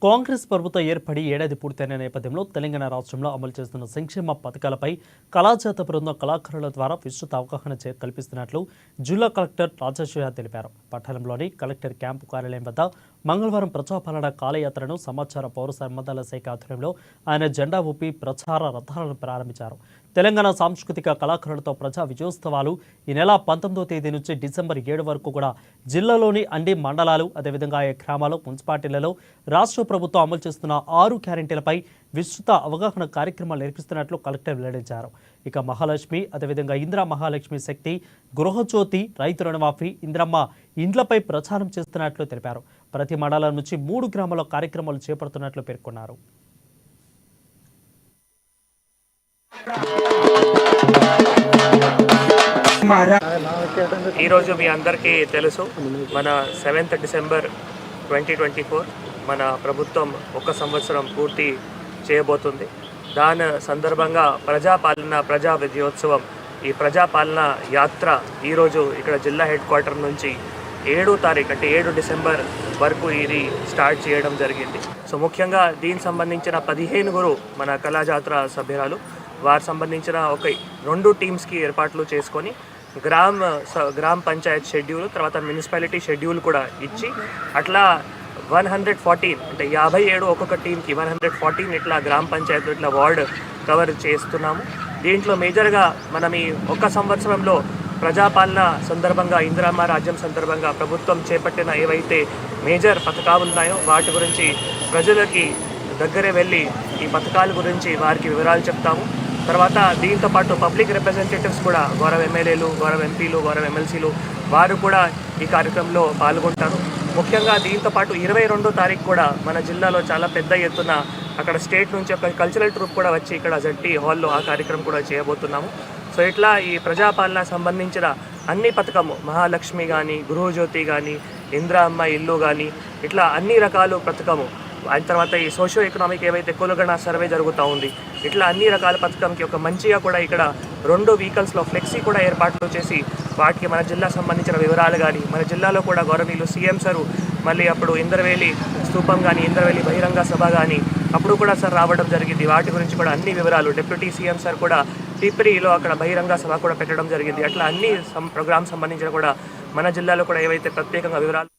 కాంగ్రెస్ ప్రభుత్వం ఏర్పడి ఏడాది పూర్తయిన నేపథ్యంలో తెలంగాణ రాష్ట్రంలో అమలు చేస్తున్న సంక్షేమ పథకాలపై కళాజాత బృందం కళాకారుల ద్వారా విస్తృత అవగాహన కల్పిస్తున్నట్లు జిల్లా కలెక్టర్ రాజేశ్వర తెలిపారు. పట్టణంలోని కలెక్టర్ క్యాంపు కార్యాలయం వద్ద మంగళవారం ప్రజాపాలన కాలయాత్రను సమాచార పౌర సంబంధాల శాఖ ఆధ్వర్యంలో ఆయన జెండా ఊపి ప్రచార రథాలను ప్రారంభించారు. తెలంగాణ సాంస్కృతిక కళాకారులతో ప్రజా విజయోత్సవాలు ఈ నెల 19వ తేదీ నుంచి డిసెంబర్ 7 వరకు కూడా జిల్లాలోని అన్ని మండలాలు అదేవిధంగా ఆయా గ్రామాలు మున్సిపాలిటీలలో రాష్ట్ర ప్రభుత్వం అమలు చేస్తున్న 6 గ్యారెంటీలపై విస్తృత అవగాహన కార్యక్రమాలు నిర్వహిస్తున్నట్లు కలెక్టర్ వెల్లడించారు. ఇక మహాలక్ష్మి అదేవిధంగా ఇందిరా మహాలక్ష్మి శక్తి, గృహజ్యోతి, రైతు రుణమాఫీ, ఇందిరమ్మ ఇండ్లపై ప్రచారం చేస్తున్నట్లు తెలిపారు. ప్రతి మండలం నుంచి 3 గ్రామాల్లో కార్యక్రమాలు చేపడుతున్నట్లు పేర్కొన్నారు. ఈరోజు మీ అందరికీ తెలుసు, మన 7th డిసెంబర్ 2024 మన ప్రభుత్వం 1 సంవత్సరం పూర్తి చేయబోతుంది. దాని సందర్భంగా ప్రజా విజయోత్సవం, ఈ ప్రజాపాలన యాత్ర ఈరోజు ఇక్కడ జిల్లా హెడ్ క్వార్టర్ నుంచి 7వ తారీఖు అంటే 7 డిసెంబర్ వరకు ఇది స్టార్ట్ చేయడం జరిగింది. సో ముఖ్యంగా దీనికి సంబంధించిన 15 మన కళాజాత్ర సభ్యురాలు వారు సంబంధించిన 2 టీమ్స్కి ఏర్పాట్లు చేసుకొని గ్రామ పంచాయత్ షెడ్యూల్ తర్వాత మున్సిపాలిటీ షెడ్యూల్ కూడా ఇచ్చి అట్లా 114 అంటే 57 ఒక్కొక్క టీంకి 114 ఇట్లా గ్రామ పంచాయతీ ఇట్లా వార్డు కవర్ చేస్తున్నాము. దీంట్లో మేజర్గా మనం ఈ 1 సంవత్సరంలో ప్రజాపాలన సందర్భంగా ఇందిరమ్మ రాజ్యం సందర్భంగా ప్రభుత్వం చేపట్టిన ఏవైతే మేజర్ పథకాలు ఉన్నాయో వాటి గురించి ప్రజలకి దగ్గరే వెళ్ళి ఈ పథకాల గురించి వారికి వివరాలు చెప్తాము. తర్వాత దీంతోపాటు పబ్లిక్ రిప్రజెంటేటివ్స్ కూడా గౌరవ ఎమ్మెల్యేలు, గౌరవ ఎంపీలు, గౌరవ ఎమ్మెల్సీలు వారు కూడా ఈ కార్యక్రమంలో పాల్గొంటారు. ముఖ్యంగా దీంతోపాటు 22వ తారీఖు కూడా మన జిల్లాలో చాలా పెద్ద ఎత్తున అక్కడ స్టేట్ నుంచి ఒక కల్చరల్ ట్రూప్ కూడా వచ్చి ఇక్కడ జట్టి హాల్లో ఆ కార్యక్రమం కూడా చేయబోతున్నాము. సో ఇట్లా ఈ ప్రజాపాలన సంబంధించిన అన్ని పథకము, మహాలక్ష్మి కానీ, గృహజ్యోతి కానీ, ఇందిరా అమ్మ ఇల్లు కానీ, ఇట్లా అన్ని రకాల పథకము, అయిన తర్వాత ఈ సోషియో ఎకనామిక్ ఏవైతే కులగణ సర్వే జరుగుతూ ఉంది, ఇట్లా అన్ని రకాల పథకంకి ఒక మంచిగా కూడా ఇక్కడ 2 వెహికల్స్లో ఫ్లెక్సీ కూడా ఏర్పాట్లు చేసి వాటికి మన జిల్లా సంబంధించిన వివరాలు కానీ, మన జిల్లాలో కూడా గౌరవనీయులు సీఎం సారు మళ్ళీ అప్పుడు ఇంద్రవేలి స్తూపం కానీ, ఇంద్రవేలి బహిరంగ సభ కానీ అప్పుడు కూడా సార్ రావడం జరిగింది. వాటి గురించి కూడా అన్ని వివరాలు డిప్యూటీ సీఎం సార్ కూడా టిప్రీలో అక్కడ బహిరంగ సభ కూడా పెట్టడం జరిగింది. అట్లా అన్ని ప్రోగ్రామ్ సంబంధించిన కూడా మన జిల్లాలో కూడా ఏవైతే ప్రత్యేకంగా వివరాలు